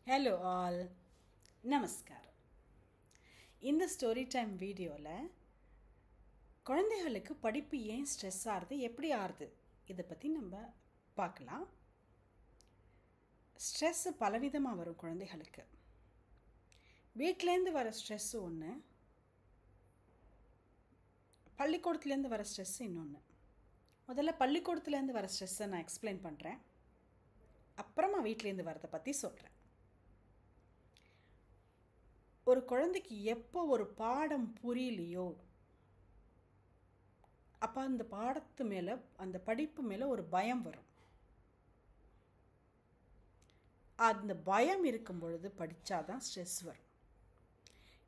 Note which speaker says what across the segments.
Speaker 1: Hello all, நமஸ்காரம். இந்த story time வீடியோவில் குழந்தைகளுக்கு படிப்பு ஏன் ஸ்ட்ரெஸ் ஆகுது, எப்படி ஆகுது, இதை பற்றி நம்ம பார்க்கலாம். ஸ்ட்ரெஸ்ஸு பலவிதமாக வரும் குழந்தைகளுக்கு. வீட்டிலேருந்து வர ஸ்ட்ரெஸ்ஸு ஒன்று, பள்ளிக்கூடத்துலேருந்து வர ஸ்ட்ரெஸ்ஸு இன்னொன்று. முதல்ல பள்ளிக்கூடத்துலேருந்து வர ஸ்ட்ரெஸ்ஸை நான் எக்ஸ்பிளைன் பண்ணுறேன், அப்புறமா வீட்டிலேருந்து வரதை பற்றி சொல்கிறேன். ஒரு குழந்தைக்கு எப்போ ஒரு பாடம் புரியலையோ அப்போ அந்த பாடத்து மேலே, அந்த படிப்பு மேலே ஒரு பயம் வரும். அந்த பயம் இருக்கும் பொழுது படித்தாதான் ஸ்ட்ரெஸ் வரும்.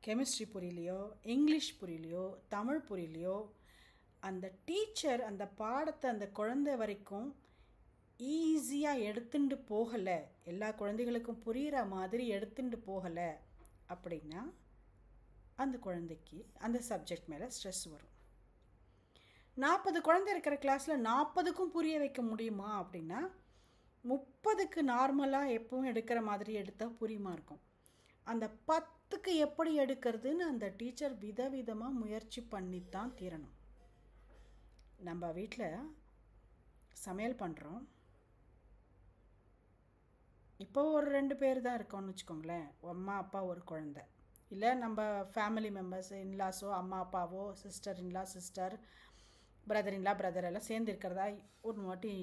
Speaker 1: கெமிஸ்ட்ரி புரியலையோ, இங்கிலீஷ் புரியலையோ, தமிழ் புரியலையோ, அந்த டீச்சர் அந்த பாடத்தை அந்த குழந்தை வரைக்கும் ஈஸியாக எடுத்துட்டு போகலை, எல்லா குழந்தைகளுக்கும் புரிகிற மாதிரி எடுத்துட்டு போகலை அப்படின்னா அந்த குழந்தைக்கு அந்த சப்ஜெக்ட் மேலே ஸ்ட்ரெஸ் வரும். 40 குழந்தை இருக்கிற கிளாஸில் 40க்கும் புரிய வைக்க முடியுமா அப்படின்னா 30க்கு நார்மலாக எப்பவும் எடுக்கிற மாதிரி எடுத்தால் புரியுமா இருக்கும். அந்த 10க்கு எப்படி எடுக்கிறதுன்னு அந்த டீச்சர் விதவிதமாக முயற்சி பண்ணித்தான் தீரணும். நம்ம வீட்டில் சமையல் பண்ணுறோம், இப்போ ஒரு 2 பேர் தான் இருக்கோம்னு வச்சுக்கோங்களேன். அம்மா அப்பா ஒரு குழந்தை, இல்லை நம்ம ஃபேமிலி மெம்பர்ஸ், இன்லாஸோ, அம்மா அப்பாவோ, sister in law sister, brother in-law brother எல்லாம் சேர்ந்து இருக்கிறதா ஒரு வாட்டி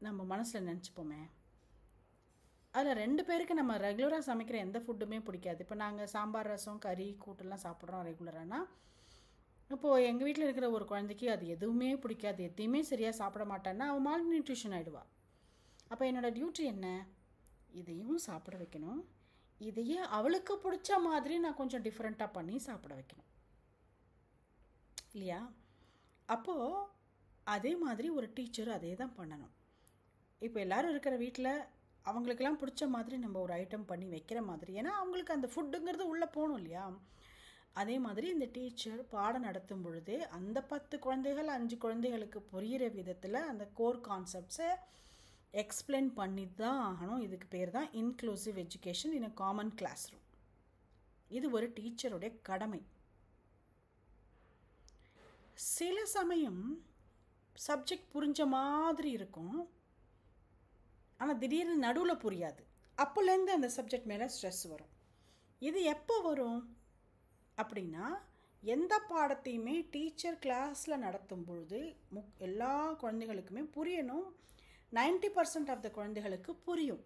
Speaker 1: நம்ம மனசில் நினச்சிப்போமே. அதில் 2 பேருக்கு நம்ம ரெகுலராக சமைக்கிற எந்த ஃபுட்டுமே பிடிக்காது. இப்போ நாங்கள் சாம்பார், ரசம், கறி, கூட்டெல்லாம் சாப்பிட்றோம் ரெகுலரானா, இப்போது எங்கள் வீட்டில் இருக்கிற ஒரு குழந்தைக்கு அது எதுவுமே பிடிக்காது, எதையுமே சரியாக சாப்பிட மாட்டான்னா அவன் மால் நியூட்ரிஷன் ஆகிடுவாள். அப்போ என்னோடய டியூட்டி என்ன, இதையும் சாப்பிட வைக்கணும், இதையே அவளுக்கு பிடிச்ச மாதிரி நான் கொஞ்சம் டிஃப்ரெண்ட்டாக பண்ணி சாப்பிட வைக்கணும் இல்லையா? அப்போது அதே மாதிரி ஒரு டீச்சர் அதே தான் பண்ணணும். இப்போ எல்லோரும் இருக்கிற வீட்டில் அவங்களுக்கெல்லாம் பிடிச்ச மாதிரி நம்ம ஒரு ஐட்டம் பண்ணி வைக்கிற மாதிரி, ஏன்னா அவங்களுக்கு அந்த ஃபுட்டுங்கிறது உள்ளே போகணும் இல்லையா? அதே மாதிரி இந்த டீச்சர் பாடம் நடத்தும் பொழுதே அந்த 10 குழந்தைகள் 5 குழந்தைகளுக்கு புரிகிற விதத்தில் அந்த கோர் கான்செப்ட்ஸை எக்ஸ்பிளைன் பண்ணி தான் ஆகணும். இதுக்கு பேர் தான் inclusive education in a common classroom. இது ஒரு டீச்சருடைய கடமை. சில சமயம் சப்ஜெக்ட் புரிஞ்ச மாதிரி இருக்கும், ஆனால் திடீர்னு நடுவில் புரியாது. அப்போலேருந்து அந்த சப்ஜெக்ட் மேலே ஸ்ட்ரெஸ் வரும். இது எப்போ வரும் அப்படின்னா, எந்த பாடத்தையுமே டீச்சர் கிளாஸில் நடத்தும் பொழுது எல்லா குழந்தைகளுக்குமே புரியணும். 90% ஆஃப் த குழந்தைகளுக்கு புரியும்.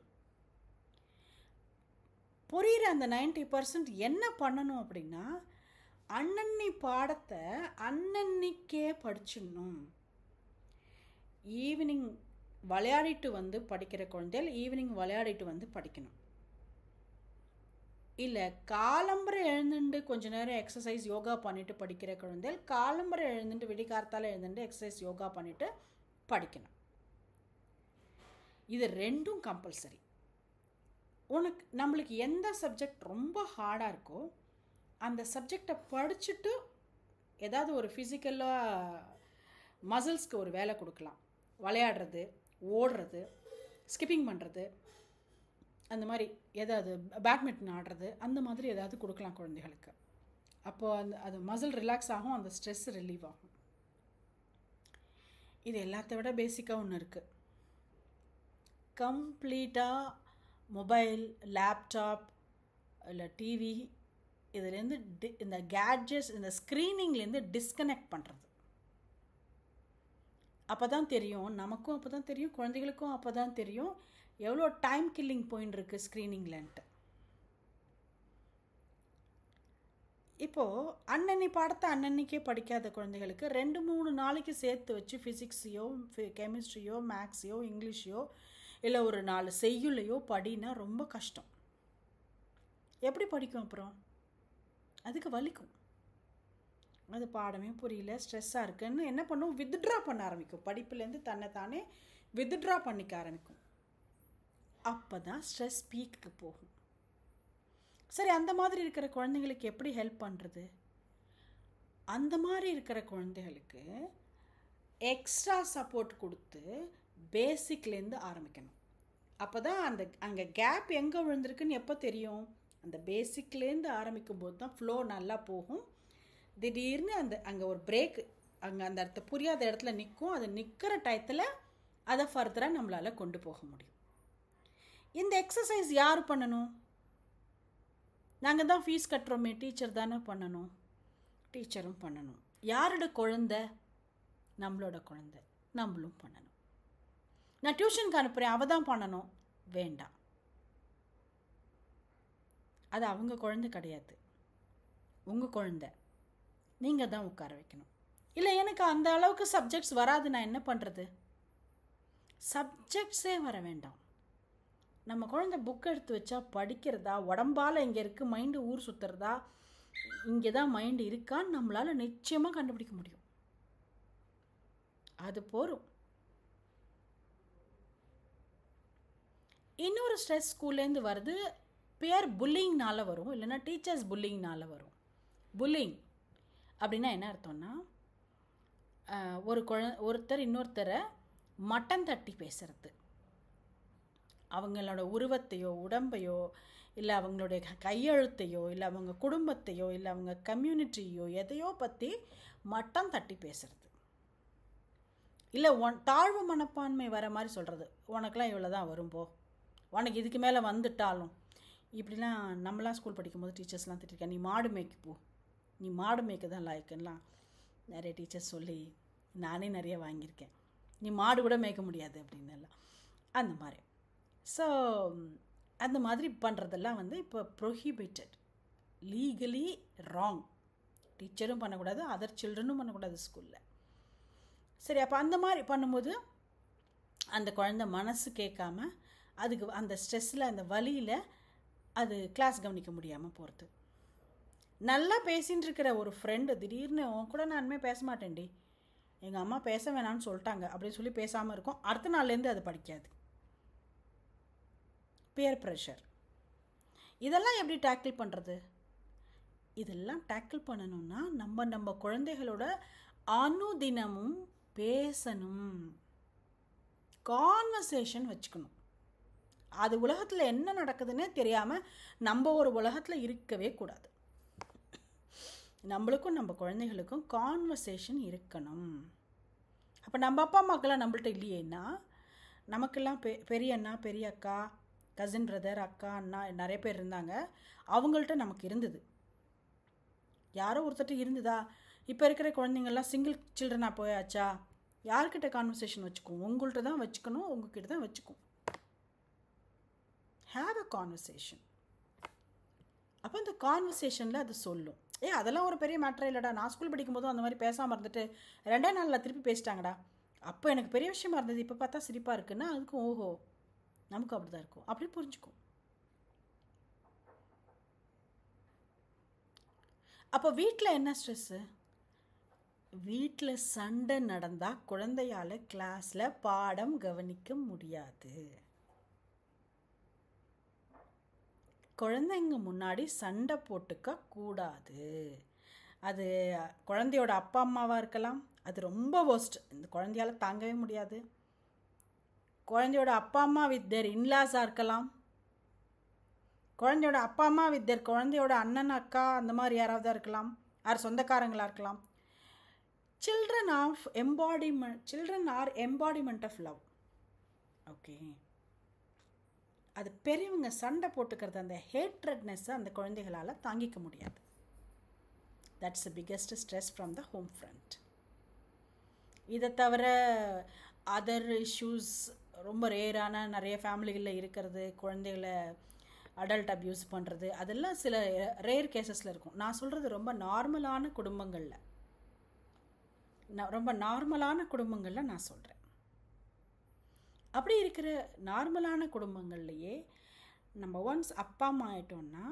Speaker 1: புரிகிற அந்த 90% என்ன பண்ணணும் அப்படின்னா, அன்னன்னி பாடத்தை அன்னன்னிக்கே படிச்சிடணும். ஈவினிங் விளையாடிட்டு வந்து படிக்கிற குழந்தைகள் ஈவினிங் விளையாடிட்டு வந்து படிக்கணும். இல்லை காலம்பரை எழுந்துட்டு கொஞ்ச நேரம் எக்ஸசைஸ் யோகா பண்ணிவிட்டு படிக்கிற குழந்தைகள் காலம்பரை எழுந்துட்டு விடிகார்த்தால் எழுந்துட்டு எக்ஸசைஸ் யோகா பண்ணிவிட்டு படிக்கணும். இது 2ம் கம்பல்சரி. நம்மளுக்கு எந்த சப்ஜெக்ட் ரொம்ப ஹார்டாக இருக்கோ அந்த சப்ஜெக்டை படிச்சுட்டு ஏதாவது ஒரு ஃபிசிக்கலாக மசில்ஸ்க்கு ஒரு வேலை கொடுக்கலாம். விளையாடுறது, ஓடுறது, ஸ்கிப்பிங் பண்ணுறது, அந்த மாதிரி ஏதாவது பேட்மிண்டன் ஆடுறது, அந்த மாதிரி ஏதாவது கொடுக்கலாம் குழந்தைகளுக்கு. அப்போது அது மசில் ரிலாக்ஸ் ஆகும், அந்த ஸ்ட்ரெஸ் ரிலீவ் ஆகும். இது எல்லாத்த விட பேசிக்காக ஒன்று இருக்குது. கம்ப்ளீட்டாக மொபைல், லேப்டாப் இல்லை டிவி இதுலேருந்து இந்த கேட்ஜெட்ஸ், இந்த ஸ்க்ரீனிங்லேருந்து டிஸ்கனெக்ட் பண்ணுறது. அப்போ தான் தெரியும், நமக்கும் அப்போ தான் தெரியும், குழந்தைகளுக்கும் அப்போ தான் தெரியும் எவ்வளோ டைம் கில்லிங் போயின்னு இருக்குது ஸ்க்ரீனிங்லன்ட்டு. இப்போது அன்னன்னி பாடத்தை அன்னன்னிக்கே படிக்காத குழந்தைகளுக்கு 2-3 நாளைக்கு சேர்த்து வச்சு ஃபிசிக்ஸையோ, கெமிஸ்ட்ரியோ, மேக்ஸையோ, இங்கிலீஷையோ, இல்லை ஒரு 4 செய்யுளையோ படினா ரொம்ப கஷ்டம். எப்படி படிக்கும்? அப்புறம் அதுக்கு வலிக்கும். அது பாடமே புரியல, ஸ்ட்ரெஸ்ஸாக இருக்குன்னு என்ன பண்ணும், வித்ட்ரா பண்ண ஆரம்பிக்கும். படிப்புலேருந்து தன்னைத்தானே வித்ட்ரா பண்ணிக்க ஆரம்பிக்கும். அப்போ தான் ஸ்ட்ரெஸ் பீக்கு போகும். சரி, அந்த மாதிரி இருக்கிற குழந்தைங்களுக்கு எப்படி ஹெல்ப் பண்ணுறது? அந்த மாதிரி இருக்கிற குழந்தைகளுக்கு எக்ஸ்ட்ரா சப்போர்ட் கொடுத்து பேசிக்லேருந்து ஆரம்பிக்கணும். அப்போ தான் அங்கே கேப் எங்கே விழுந்திருக்குன்னு எப்போ தெரியும்? அந்த பேசிக்லேருந்து ஆரம்பிக்கும் போது தான் ஃப்ளோ நல்லா போகும். திடீர்னு அங்கே ஒரு பிரேக், அங்கே அந்த இடத்த புரியாத இடத்துல நிற்கும். அது நிற்கிற டயத்தில் அதை ஃபர்தராக நம்மளால் கொண்டு போக முடியும். இந்த எக்ஸசைஸ் யார் பண்ணணும்? நாங்கள் தான் ஃபீஸ் கட்டுறோமே, டீச்சர் தானே பண்ணணும். டீச்சரும் பண்ணணும். யாரோட குழந்தை? நம்மளோட குழந்தை. நம்மளும் பண்ணணும். நான் டியூஷனுக்கு அனுப்புகிறேன், அவள் தான் பண்ணணும். வேண்டாம், அது அவங்க குழந்தை கிடையாது, உங்கள் குழந்தை. நீங்கள் தான் உட்கார வைக்கணும். இல்லை எனக்கு அந்த அளவுக்கு சப்ஜெக்ட்ஸ் வராது, நான் என்ன பண்ணுறது? சப்ஜெக்ட்ஸே வர வேண்டாம். நம்ம குழந்தை புக் எடுத்து வச்சா படிக்கிறதா, உடம்பால் இங்கே இருக்குது, மைண்டு ஊர் சுற்றுறதா, இங்கே தான் மைண்டு இருக்கான்னு நம்மளால் நிச்சயமாக கண்டுபிடிக்க முடியும். அது போரும். இன்னொரு ஸ்ட்ரெஸ் ஸ்கூல்லேருந்து வருது, பியர் புல்லிங்னால வரும், இல்லைன்னா டீச்சர்ஸ் புல்லிங்னால வரும். புல்லிங் அப்படின்னா என்ன அர்த்தம்னா, ஒருத்தர் இன்னொருத்தரை மட்டம் தட்டி பேசுறது, அவங்களோட உருவத்தையோ உடம்பையோ இல்லை அவங்களுடைய கையெழுத்தையோ இல்லை அவங்க குடும்பத்தையோ இல்லை அவங்க கம்யூனிட்டியோ எதையோ பற்றி மட்டம் தட்டி பேசுறது, இல்லை தாழ்வு மனப்பான்மை வர மாதிரி சொல்கிறது. உனக்கெலாம் இவ்வளோ தான் வரும்போ, உனக்கு இதுக்கு மேலே வந்துட்டாலும். இப்படிலாம் நம்மளாம் ஸ்கூல் படிக்கும்போது டீச்சர்ஸ்லாம் திட்டிருக்கேன். நீ மாடு மேய்க்கு போ, நீ மாடு மேய்க்க தான் லாய்க்குலாம் நிறைய டீச்சர்ஸ் சொல்லி நானே நிறைய வாங்கியிருக்கேன். நீ மாடு கூட மேய்க்க முடியாது அப்படின்னு எல்லாம். அந்த மாதிரி. ஸோ அந்த மாதிரி பண்ணுறதெல்லாம் இப்போ ப்ரொஹிபிட்டட், லீகலி ராங். டீச்சரும் பண்ணக்கூடாது, அதர் சில்ட்ரனும் பண்ணக்கூடாது ஸ்கூலில். சரி, அப்போ அந்த மாதிரி பண்ணும்போது அந்த குழந்தை மனசு கேட்காம அதுக்கு அந்த ஸ்ட்ரெஸ்ஸில் அந்த வலியில் அது கிளாஸ் கவனிக்க முடியாமல் போகிறது. நல்லா பேசின்னு இருக்கிற ஒரு ஃப்ரெண்டு திடீர்னு உன் கூட நான் இனிமேல் பேச மாட்டேன்டி, எங்கள் அம்மா பேச வேணான்னு சொல்லிட்டாங்க அப்படின்னு சொல்லி பேசாமல் இருக்கும். அடுத்த நாள்லேருந்து அது படிக்காது. Peer pressure. இதெல்லாம் எப்படி டேக்கிள் பண்ணுறது? இதெல்லாம் டேக்கிள் பண்ணணும்னா நம்ம குழந்தைகளோட அனுதினமும் பேசணும், கான்வர்சேஷன் வச்சுக்கணும். அது உலகத்தில் என்ன நடக்குதுன்னே தெரியாமல் நம்ம ஒரு உலகத்தில் இருக்கவே கூடாது. நம்மளுக்கும் நம்ம குழந்தைகளுக்கும் கான்வர்சேஷன் இருக்கணும். அப்போ நம்ம அப்பா அம்மாக்கெல்லாம் நம்மள்ட்ட இல்லையேன்னா, நமக்கெல்லாம் பெரிய அண்ணா பெரிய அக்கா, கசின் பிரதர், அக்கா, அண்ணா நிறைய பேர் இருந்தாங்க. அவங்கள்ட்ட நமக்கு இருந்தது. யாரோ ஒருத்தர் இருந்ததா? இப்போ இருக்கிற குழந்தைங்கள்லாம் சிங்கிள் சில்ட்ரனாக போயாச்சா? யார்கிட்ட கான்வர்சேஷன் வச்சுக்கும்? உங்கள்கிட்ட தான் வச்சுக்கணும், உங்ககிட்ட தான் வச்சுக்கும். Have a conversation. அப்போ இந்த கான்வர்சேஷனில் அது சொல்லும், அதெல்லாம் ஒரு பெரிய மேட்டரே இல்லைடா, நான் ஸ்கூல் படிக்கும்போதும் அந்த மாதிரி பேசாமல் இருந்துட்டு 2 நாளில் திருப்பி பேசிட்டாங்கடா, அப்போ எனக்கு பெரிய விஷயமா இருந்தது, இப்போ பார்த்தா சிரிப்பாக இருக்குன்னா அதுக்கும் ஓஹோ நமக்கு அப்படி தான் இருக்கும், அப்படி புரிஞ்சுக்கும். அப்போ வீட்டில் என்ன ஸ்ட்ரெஸ்ஸு? வீட்டில் சண்டை நடந்தால் குழந்தையால் கிளாஸில் பாடம் கவனிக்க முடியாது. குழந்தைங்க முன்னாடி சண்டை போட்டுக்க கூடாது. அது குழந்தையோட அப்பா அம்மாவாக இருக்கலாம், அது ரொம்ப ஒர்ஸ்ட், இந்த குழந்தையால் தாங்கவே முடியாது. குழந்தையோட அப்பா அம்மா வித் தேர் இன்லாஸாக இருக்கலாம், குழந்தையோட அப்பா அம்மா வித் தேர் குழந்தையோட அண்ணன் அக்கா அந்த மாதிரி யாராவது இருக்கலாம், யார் சொந்தக்காரங்களாக இருக்கலாம். Children are embodiment of love. Okay, அது பெரியவங்க சண்டை போட்டுக்கிறது, அந்த ஹேட்ரட்னஸ்ஸை அந்த குழந்தைகளால் தாங்கிக்க முடியாது. That's the biggest stress from the home front. இதை தவிர அதர் இஷ்யூஸ் ரொம்ப ரேரான நிறைய ஃபேமிலிகளில் இருக்கிறது, குழந்தைகளை அடல்ட் அப்யூஸ் பண்ணுறது, அதெல்லாம் சில ரேர் கேசஸில் இருக்கும். நான் சொல்கிறது ரொம்ப நார்மலான குடும்பங்களில் நான் சொல்கிறேன். அப்படி இருக்கிற நார்மலான குடும்பங்கள்லையே நம்ம ஒன்ஸ் அப்பா அம்மா ஆயிட்டோம்னா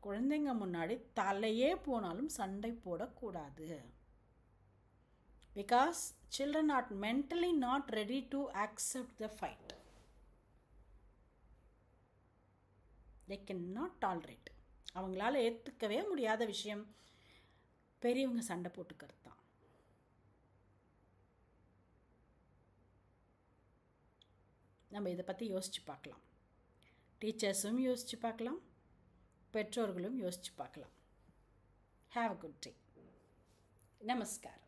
Speaker 1: குழந்தைங்க முன்னாடி தலையே போனாலும் சண்டை போடக்கூடாது. Because children are mentally not ready to accept the fight. They cannot tolerate. அவங்களால ஏற்றுக்கவே முடியாத விஷயம் பெரியவங்க சண்டை போட்டுக்கிறது தான். நம்ம இதை பற்றி யோசித்து பார்க்கலாம். டீச்சர்ஸும் யோசித்து பார்க்கலாம், பெற்றோர்களும் யோசித்து பார்க்கலாம். Have a good day. Namaskar.